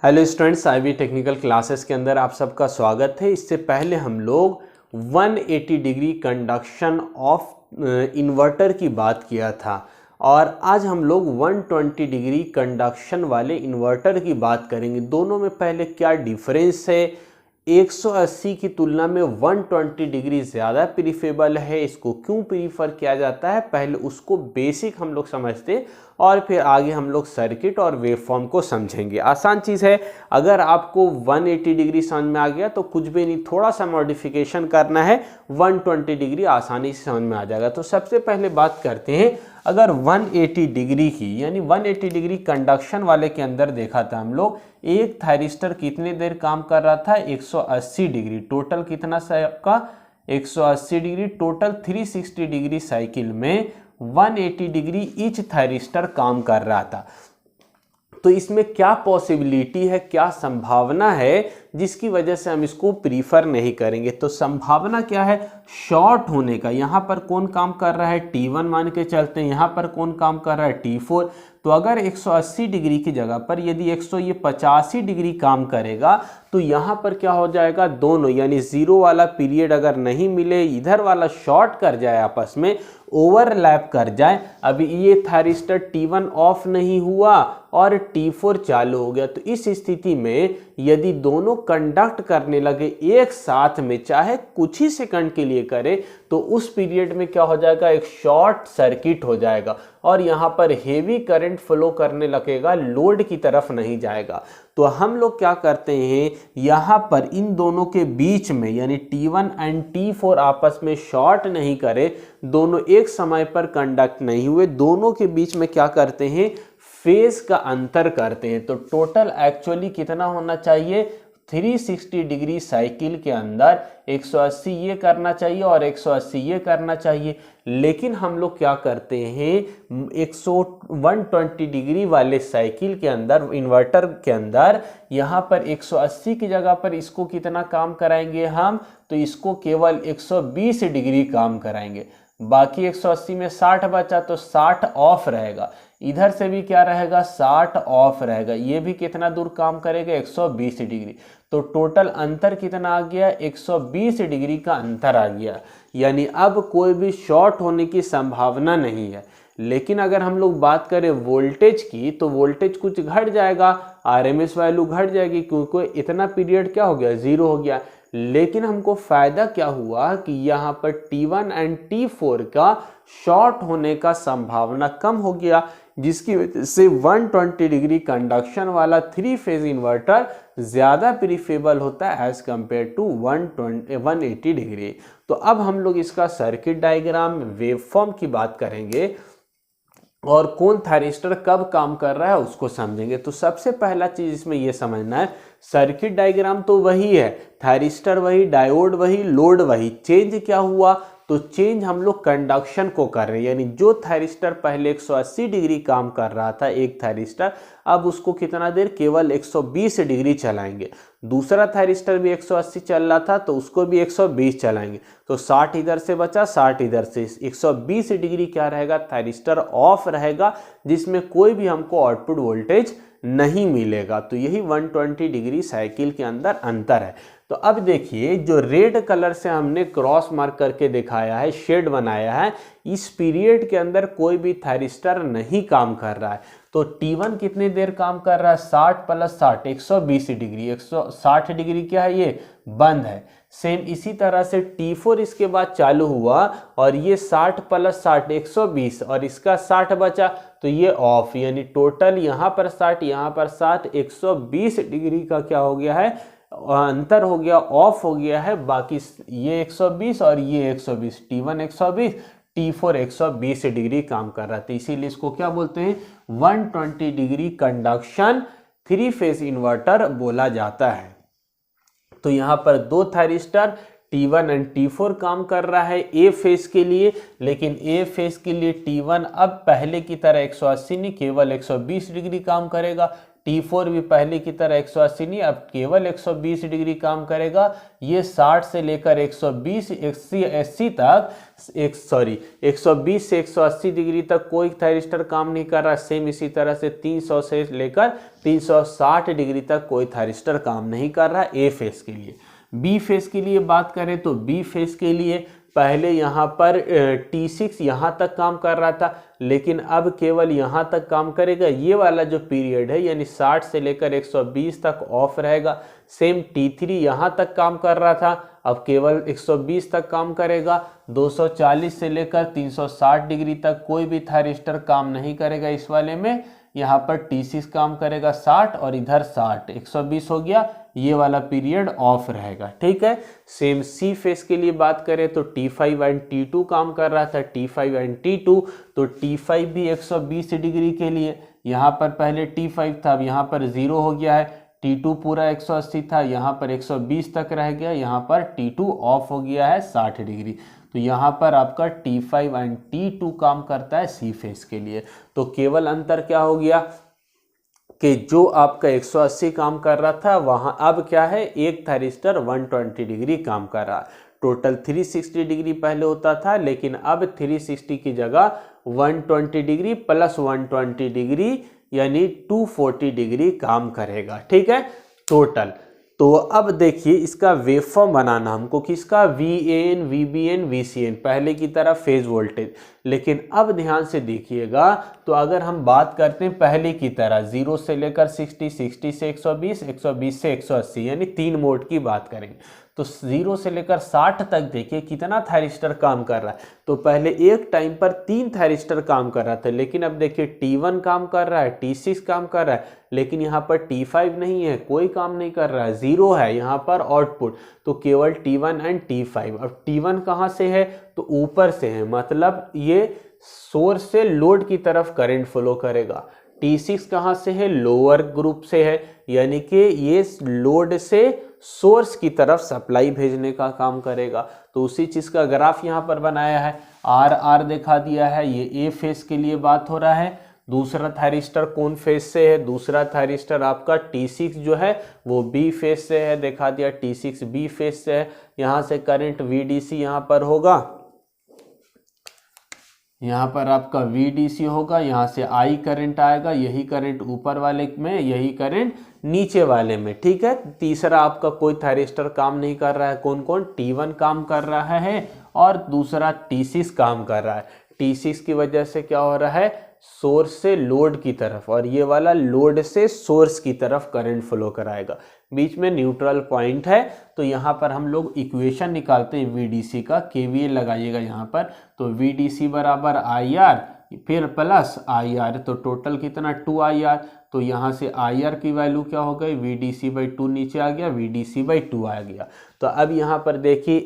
Hello students, IV technical classes के अंदर आप सबका स्वागत है। इससे पहले हम लोग 180 डिग्री कंडक्शन ऑफ इन्वर्टर की बात किया था और आज हम लोग 120 डिग्री कंडक्शन वाले इन्वर्टर की बात करेंगे। दोनों में पहले क्या डिफरेंस है, 180 की तुलना में 120 डिग्री ज़्यादा प्रीफरेबल है, इसको क्यों प्रीफर किया जाता है, पहले उसको बेसिक हम लोग समझते हैं और फिर आगे हम लोग सर्किट और वेवफॉर्म को समझेंगे। आसान चीज़ है, अगर आपको 180 डिग्री समझ में आ गया तो कुछ भी नहीं, थोड़ा सा मॉडिफिकेशन करना है, 120 डिग्री आसानी से समझ में आ जाएगा। तो सबसे पहले बात करते हैं, अगर 180 डिग्री की यानी 180 डिग्री कंडक्शन वाले के अंदर देखा था हम लोग, एक थायरिस्टर कितनी देर काम कर रहा था, 180 डिग्री। टोटल कितना सा आपका 180 डिग्री, टोटल 360 डिग्री साइकिल में 180 डिग्री ईच थायरिस्टर काम कर रहा था। तो इसमें क्या पॉसिबिलिटी है, क्या संभावना है जिसकी वजह से हम इसको प्रीफर नहीं करेंगे। तो संभावना क्या है, शॉर्ट होने का। यहाँ पर कौन काम कर रहा है, T1 मान के चलते हैं, यहाँ पर कौन काम कर रहा है, T4। तो अगर 180 डिग्री की जगह पर यदि 185 डिग्री काम करेगा तो यहाँ पर क्या हो जाएगा, दोनों यानी जीरो वाला पीरियड अगर नहीं मिले, इधर वाला शॉर्ट कर जाए, आपस में ओवरलैप कर जाए। अभी ये थायरिस्टर T1 ऑफ नहीं हुआ और T4 चालू हो गया, तो इस स्थिति में यदि दोनों कंडक्ट करने लगे एक साथ में, चाहे कुछ ही सेकंड के लिए करे, तो उस पीरियड में क्या हो जाएगा, एक शॉर्ट सर्किट हो जाएगा और यहाँ पर हेवी करंट फ्लो करने लगेगा, लोड की तरफ नहीं जाएगा। तो हम लोग क्या करते हैं, यहाँ पर इन दोनों के बीच में यानी T1 एंड T4 आपस में शॉर्ट नहीं करे, दोनों एक समय पर कंडक्ट नहीं हुए, दोनों के बीच में क्या करते हैं, फेज का अंतर करते हैं। तो टोटल एक्चुअली कितना होना चाहिए, 360 डिग्री साइकिल के अंदर 180 ये करना चाहिए और 180 ये करना चाहिए। लेकिन हम लोग क्या करते हैं, 120 डिग्री वाले साइकिल के अंदर, इन्वर्टर के अंदर, यहाँ पर 180 की जगह पर इसको कितना काम कराएंगे हम, तो इसको केवल 120 डिग्री काम कराएंगे। बाकी 180 में 60 बचा तो 60 ऑफ रहेगा, इधर से भी क्या रहेगा, 60 ऑफ रहेगा, ये भी कितना दूर काम करेगा, 120 डिग्री। तो टोटल अंतर कितना आ गया, 120 डिग्री का अंतर आ गया, यानी अब कोई भी शॉर्ट होने की संभावना नहीं है। लेकिन अगर हम लोग बात करें वोल्टेज की, तो वोल्टेज कुछ घट जाएगा, आरएमएस वैल्यू घट जाएगी, क्योंकि इतना पीरियड क्या हो गया, जीरो हो गया। लेकिन हमको फायदा क्या हुआ कि यहाँ पर T1 एंड T4 का शॉर्ट होने का संभावना कम हो गया, जिसकी वजह से 120 डिग्री कंडक्शन वाला 3 फेज इन्वर्टर ज़्यादा प्रीफरेबल होता है एज कंपेयर टू 180 डिग्री। तो अब हम लोग इसका सर्किट डायग्राम, वेवफॉर्म की बात करेंगे और कौन थायरिस्टर कब काम कर रहा है उसको समझेंगे। तो सबसे पहला चीज इसमें यह समझना है, सर्किट डायग्राम तो वही है, थायरिस्टर वही, डायोड वही, लोड वही। चेंज क्या हुआ, तो चेंज हम लोग कंडक्शन को कर रहे हैं, यानी जो थायरिस्टर पहले 180 डिग्री काम कर रहा था एक थायरिस्टर, अब उसको कितना देर, केवल 120 डिग्री चलाएंगे। दूसरा थायरिस्टर भी 180 चल रहा था तो उसको भी 120 चलाएंगे, तो 60 इधर से बचा, 60 इधर से, 120 डिग्री क्या रहेगा, थायरिस्टर ऑफ रहेगा, जिसमें कोई भी हमको आउटपुट वोल्टेज नहीं मिलेगा। तो यही 120 डिग्री साइकिल के अंदर अंतर है। तो अब देखिए, जो रेड कलर से हमने क्रॉस मार्क करके दिखाया है, शेड बनाया है, इस पीरियड के अंदर कोई भी थायरिस्टर नहीं काम कर रहा है। तो T1 कितनी देर काम कर रहा है, 60 प्लस 60 120 डिग्री, 160 डिग्री क्या है, ये बंद है। सेम इसी तरह से T4 इसके बाद चालू हुआ और ये 60 प्लस 60 120 और इसका 60 बचा तो ये ऑफ, यानी टोटल यहाँ पर 60, यहाँ पर 60, 120 डिग्री का क्या हो गया है, अंतर हो गया, ऑफ हो गया है। बाकी ये 120 और ये 120, T1 120, T4 120 डिग्री काम कर रहा था, इसीलिए इसको क्या बोलते हैं, 120 डिग्री कंडक्शन 3 फेज इन्वर्टर बोला जाता है। तो यहाँ पर दो थायरिस्टर T1 एंड T4 काम कर रहा है ए फेज के लिए, लेकिन ए फेज के लिए T1 अब पहले की तरह 180 नहीं, केवल 120 डिग्री काम करेगा, T4 भी पहले की तरह 180 नहीं, अब केवल 120 डिग्री काम करेगा। ये 60 से लेकर 120 80 तक 120 से 180 डिग्री तक कोई थायरिस्टर काम नहीं कर रहा। सेम इसी तरह से 300 से लेकर 360 डिग्री तक कोई थायरिस्टर काम नहीं कर रहा ए फेस के लिए। बी फेस के लिए बात करें तो बी फेस के लिए पहले यहाँ पर T6 यहाँ तक काम कर रहा था, लेकिन अब केवल यहाँ तक काम करेगा। ये वाला जो पीरियड है यानी 60 से लेकर 120 तक ऑफ रहेगा। सेम T3 यहाँ तक काम कर रहा था, अब केवल 120 तक काम करेगा। 240 से लेकर 360 डिग्री तक कोई भी थायरिस्टर काम नहीं करेगा इस वाले में। यहाँ पर T6 काम करेगा 60 और इधर 60, 120 हो गया। ये वाला पीरियड ऑफ रहेगा, ठीक है। सेम सी फेस के लिए बात करें तो T5 एंड T2 काम कर रहा था, T5 एंड T2। तो T5 भी 120 डिग्री के लिए, यहाँ पर पहले T5 था, अब यहाँ पर 0 हो गया है। T2 पूरा 180 था, यहाँ पर 120 तक रह गया, यहाँ पर T2 ऑफ हो गया है 60 डिग्री। तो यहाँ पर आपका T5 एंड T2 काम करता है सी फेस के लिए। तो केवल अंतर क्या हो गया कि जो आपका 180 काम कर रहा था वहाँ अब क्या है, एक थायरिस्टर 120 डिग्री काम कर रहा है। टोटल 360 डिग्री पहले होता था, लेकिन अब 360 की जगह 120 डिग्री प्लस 120 डिग्री यानी 240 डिग्री काम करेगा, ठीक है टोटल। तो अब देखिए इसका वेवफॉर्म बनाना हमको, किसका, VAN, VBN, VCN, पहले की तरह फेज वोल्टेज। लेकिन अब ध्यान से देखिएगा, तो अगर हम बात करते हैं पहले की तरह 0 से लेकर 60, 60 से 120, 120 से 180 यानी 3 मोड की बात करेंगे, तो 0 से लेकर 60 तक देखिए कितना थायरिस्टर काम कर रहा है। तो पहले एक टाइम पर 3 थायरिस्टर काम कर रहा था, लेकिन अब देखिए T1 काम कर रहा है, T6 काम कर रहा है, लेकिन यहाँ पर T5 नहीं है, कोई काम नहीं कर रहा है, 0 है यहाँ पर आउटपुट। तो केवल T1 एंड T5। अब T1 कहाँ से है, तो ऊपर से है, मतलब ये सोर्स से लोड की तरफ करंट फ्लो करेगा। T6 कहाँ से है, लोअर ग्रुप से है, यानी कि ये लोड से सोर्स की तरफ सप्लाई भेजने का काम करेगा। तो उसी चीज का ग्राफ यहाँ पर बनाया है, आर दिखा दिया है। ये ए फेस के लिए बात हो रहा है। दूसरा थायरिस्टर कौन फेस से है, दूसरा थायरिस्टर आपका T6 जो है वो बी फेस से है, दिखा दिया T6 बी फेस से है। यहाँ से करंट VDC यहाँ पर होगा, यहाँ पर आपका VDC होगा, यहाँ से I करंट आएगा, यही करंट ऊपर वाले में, यही करंट नीचे वाले में, ठीक है। तीसरा आपका कोई थायरिस्टर काम नहीं कर रहा है, कौन कौन, T1 काम कर रहा है और दूसरा T6 काम कर रहा है। T6 की वजह से क्या हो रहा है, सोर्स से लोड की तरफ, और ये वाला लोड से सोर्स की तरफ करंट फ्लो कराएगा। बीच में न्यूट्रल पॉइंट है, तो यहाँ पर हम लोग इक्वेशन निकालते हैं VDC का, KVL लगाइएगा यहाँ पर। तो VDC बराबर IR फिर प्लस IR, तो टोटल कितना 2IR। तो यहाँ से IR की वैल्यू क्या हो गई, VDC/2 नीचे आ गया, VDC/2 आ गया। तो अब यहाँ पर देखिए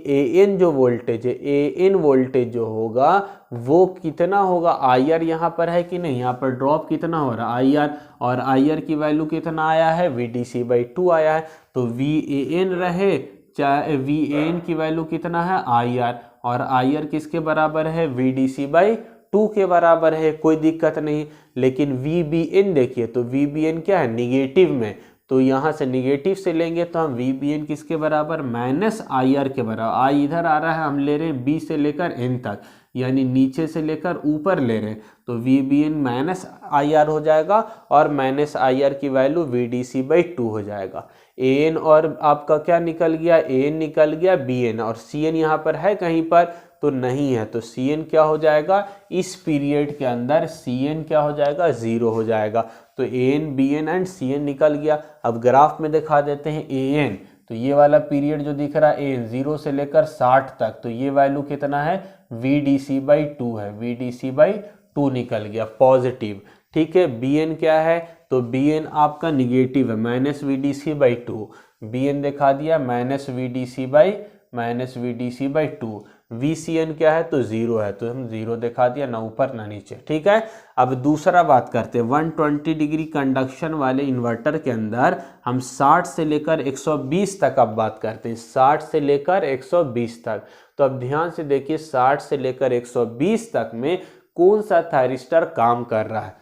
AN जो वोल्टेज है, AN वोल्टेज जो होगा वो कितना होगा, IR यहाँ पर है कि नहीं, यहाँ पर ड्रॉप कितना हो रहा है IR, और IR की वैल्यू कितना आया है, VDC/2 आया है। तो VAN रहे चाहे VAN की वैल्यू कितना है IR, और IR किसके बराबर है, VDC/2 के बराबर है, कोई दिक्कत नहीं। लेकिन VBN देखिए, तो VBN क्या है, निगेटिव में, तो यहाँ से निगेटिव से लेंगे तो हम VBN किसके बराबर, -IR के बराबर। I इधर आ रहा है, हम ले रहे हैं B से लेकर N तक, यानी नीचे से लेकर ऊपर ले रहे हैं, तो VBN -IR हो जाएगा, और -IR की वैल्यू VDC/2 हो जाएगा। AN और आपका क्या निकल गया, AN निकल गया BN, और CN यहाँ पर है कहीं पर, तो नहीं है, तो CN क्या हो जाएगा, इस पीरियड के अंदर CN क्या हो जाएगा, 0 हो जाएगा। तो AN BN एंड CN निकल गया। अब ग्राफ में दिखा देते हैं AN, तो ये वाला पीरियड जो दिख रहा है AN 0 से लेकर 60 तक, तो ये वैल्यू कितना है, VDC/2 है, VDC/2 निकल गया पॉजिटिव, ठीक है। BN क्या है, तो BN आपका निगेटिव है, -VDC/2, BN दिखा दिया -VDC/2। VCN क्या है, तो 0 है, तो हम 0 दिखा दिया, ना ऊपर ना नीचे, ठीक है। अब दूसरा बात करते हैं, 120 डिग्री कंडक्शन वाले इन्वर्टर के अंदर हम 60 से लेकर 120 तक अब बात करते हैं, 60 से लेकर 120 तक। तो अब ध्यान से देखिए 60 से लेकर 120 तक में कौन सा थायरिस्टर काम कर रहा है,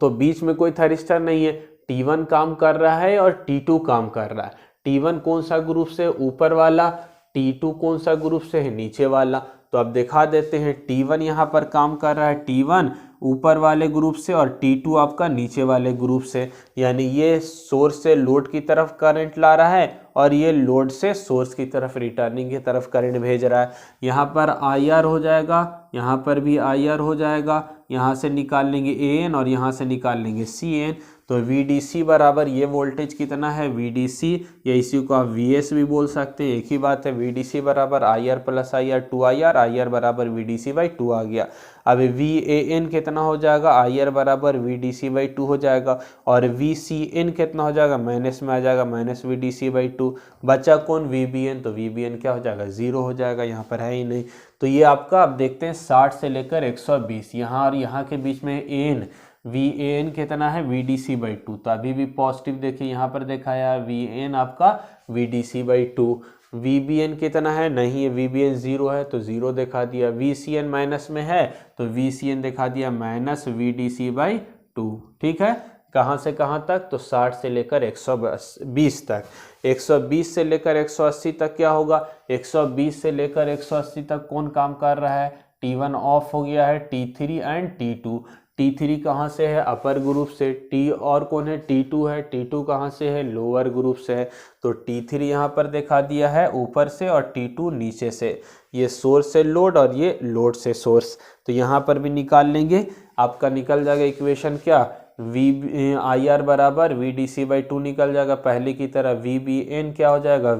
तो बीच में कोई थायरिस्टर नहीं है, T1 काम कर रहा है और T2 काम कर रहा है। T1 कौन सा ग्रुप से, ऊपर वाला, T2 कौन सा ग्रुप से है, नीचे वाला। तो अब दिखा देते हैं, T1 यहाँ पर काम कर रहा है, T1 ऊपर वाले ग्रुप से और T2 आपका नीचे वाले ग्रुप से, यानी ये सोर्स से लोड की तरफ करंट ला रहा है और ये लोड से सोर्स की तरफ, रिटर्निंग की तरफ करंट भेज रहा है। यहाँ पर IR हो जाएगा, यहाँ पर भी IR हो जाएगा, यहाँ से निकाल लेंगे AN और यहाँ से निकाल लेंगे CN। तो VDC बराबर ये वोल्टेज कितना है, VDC, या इसी को आप VS भी बोल सकते हैं, एक ही बात है। VDC बराबर IR plus IR 2IR, IR बराबर VDC/2 आ गया। अब VAN कितना हो जाएगा, IR बराबर VDC/2 हो जाएगा, और VCN कितना हो जाएगा, माइनस में आ जाएगा, माइनस VDC/2। बचा कौन, VBN, तो VBN क्या हो जाएगा, 0 हो जाएगा, यहाँ पर है ही नहीं। तो ये आपका, अब देखते हैं 60 से लेकर 120, यहाँ और यहाँ के बीच में VAN कितना है, VDC/2, तो अभी भी पॉजिटिव देखिए, यहाँ पर देखा है VAN आपका VDC/2। VBN कितना है, नहीं है, VBN 0 है तो 0 दिखा दिया। VCN माइनस में है तो VCN दिखा दिया माइनस VDC/2। ठीक है, कहाँ से कहाँ तक, तो 60 से लेकर 120 तक। 120 से लेकर 180 तक क्या होगा, 120 से लेकर 180 तक कौन काम कर रहा है, T1 ऑफ हो गया है, T3 एंड T2। T3 कहाँ से है, अपर ग्रुप से, T और कौन है, T2 है, T2 कहाँ से है, लोअर ग्रुप से है। तो T3 यहाँ पर दिखा दिया है ऊपर से और T2 नीचे से, ये सोर्स से लोड और ये लोड से सोर्स। तो यहाँ पर भी निकाल लेंगे, आपका निकल जाएगा इक्वेशन क्या, IR बराबर VDC/2 निकल जाएगा पहले की तरह। VBN क्या हो जाएगा,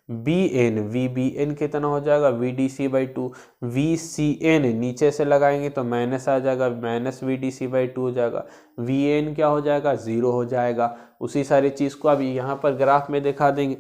VBN कितना हो जाएगा, VDC/2। VCN नीचे से लगाएंगे तो माइनस आ जाएगा, माइनस VDC/2 हो जाएगा। VAN क्या हो जाएगा, 0 हो जाएगा। उसी सारी चीज़ को अभी यहाँ पर ग्राफ में दिखा देंगे।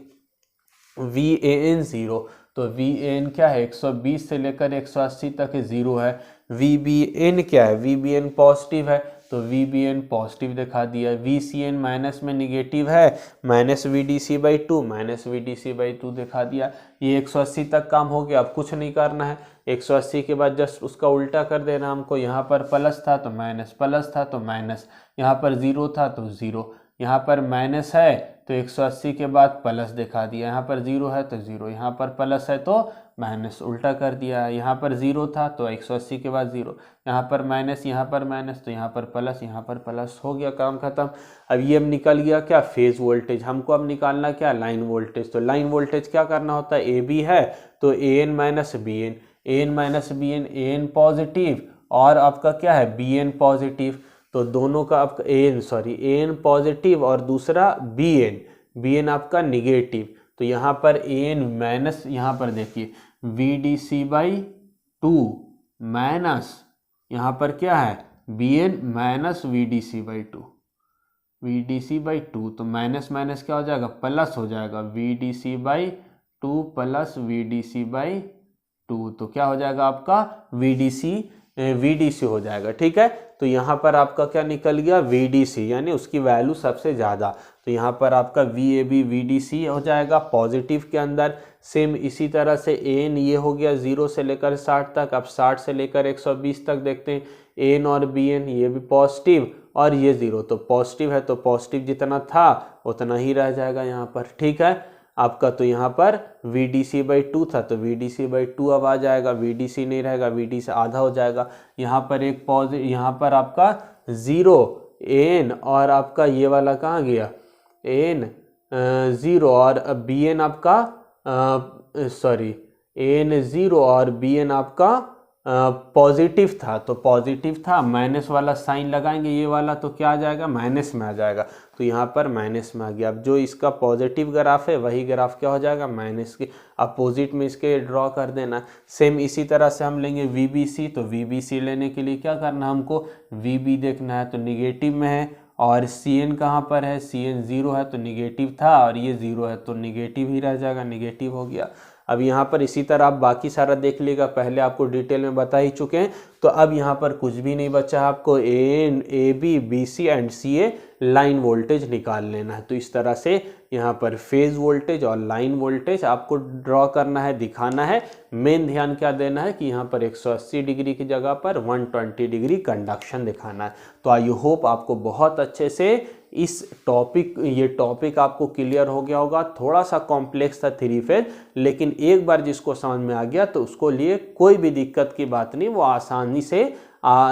VAN 0, तो VAN क्या है, 120 से लेकर 180 तक 0 है। VBN क्या है, VBN पॉजिटिव है तो VBN पॉजिटिव दिखा दिया। VCN माइनस में निगेटिव है, माइनस VDC/2, माइनस VDC/2 दिखा दिया। ये 180 तक काम हो गया, अब कुछ नहीं करना है। 180 के बाद जस्ट उसका उल्टा कर देना हमको, यहाँ पर प्लस था तो माइनस, प्लस था तो माइनस, यहाँ पर 0 था तो 0, यहाँ पर माइनस है तो 180 के बाद प्लस दिखा दिया, यहाँ पर 0 है तो 0, यहाँ पर प्लस है तो माइनस, उल्टा कर दिया। यहाँ पर 0 था तो 180 के बाद 0, यहाँ पर माइनस, यहाँ पर माइनस, तो यहाँ पर प्लस, यहाँ पर प्लस, हो गया काम खत्म। अब ये अब निकल गया क्या, फेज वोल्टेज। हमको अब निकालना क्या, लाइन वोल्टेज। तो लाइन वोल्टेज क्या करना होता है, AB है तो AN minus BN, AN minus BN, AN positive और आपका क्या है, BN पॉजिटिव। तो दोनों का आपका AN पॉजिटिव और दूसरा BN आपका निगेटिव। तो यहाँ पर AN माइनस, यहाँ पर देखिए VDC/2 माइनस, यहाँ पर क्या है BN माइनस VDC/2, तो माइनस माइनस क्या हो जाएगा, प्लस हो जाएगा, VDC/2 प्लस VDC/2, तो क्या हो जाएगा आपका VDC हो जाएगा। ठीक है, तो यहाँ पर आपका क्या निकल गया, VDC, यानी उसकी वैल्यू सबसे ज़्यादा। तो यहाँ पर आपका VAB VDC हो जाएगा पॉजिटिव के अंदर। सेम इसी तरह से AN ये हो गया 0 से लेकर 60 तक। अब 60 से लेकर 120 तक देखते हैं, AN और BN ये भी पॉजिटिव और ये 0, तो पॉजिटिव है तो पॉजिटिव जितना था उतना ही रह जाएगा यहाँ पर। ठीक है आपका, तो यहाँ पर VDC/2 था तो VDC/2 अब आ जाएगा, VDC नहीं रहेगा, VDC आधा हो जाएगा। यहाँ पर एक यहाँ पर आपका 0 AN और आपका ये वाला कहाँ गया, AN 0 और BN आपका AN 0 और BN आपका पॉजिटिव था, तो पॉजिटिव था, माइनस वाला साइन लगाएंगे ये वाला तो क्या आ जाएगा, माइनस में आ जाएगा, तो यहाँ पर माइनस में आ गया। अब जो इसका पॉजिटिव ग्राफ है वही ग्राफ क्या हो जाएगा, माइनस के अपोजिट में इसके ड्रॉ कर देना। सेम इसी तरह से हम लेंगे VBC, तो VBC लेने के लिए क्या करना, हमको VB देखना है तो निगेटिव में है, और CN कहाँ पर है, CN 0 है तो निगेटिव था और ये 0 है तो निगेटिव ही रह जाएगा, निगेटिव हो गया। अब यहाँ पर इसी तरह आप बाकी सारा देख लीजिएगा, पहले आपको डिटेल में बता ही चुके हैं। तो अब यहाँ पर कुछ भी नहीं बचा, आपको AN AB BC and CA line voltage निकाल लेना है। तो इस तरह से यहाँ पर फेज वोल्टेज और लाइन वोल्टेज आपको ड्रॉ करना है, दिखाना है। मेन ध्यान क्या देना है कि यहाँ पर 180 डिग्री की जगह पर 120 डिग्री कंडक्शन दिखाना है। तो आई होप आपको बहुत अच्छे से ये टॉपिक आपको क्लियर हो गया होगा। थोड़ा सा कॉम्प्लेक्स था 3 फेज, लेकिन एक बार जिसको समझ में आ गया तो उसको लिए कोई भी दिक्कत की बात नहीं, वो आसानी से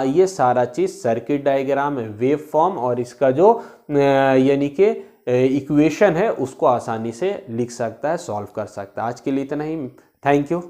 ये सारा चीज़ सर्किट डायग्राम, वेव फॉर्म और इसका जो यानी कि इक्वेशन है उसको आसानी से लिख सकता है, सॉल्व कर सकता है। आज के लिए इतना ही। Thank you.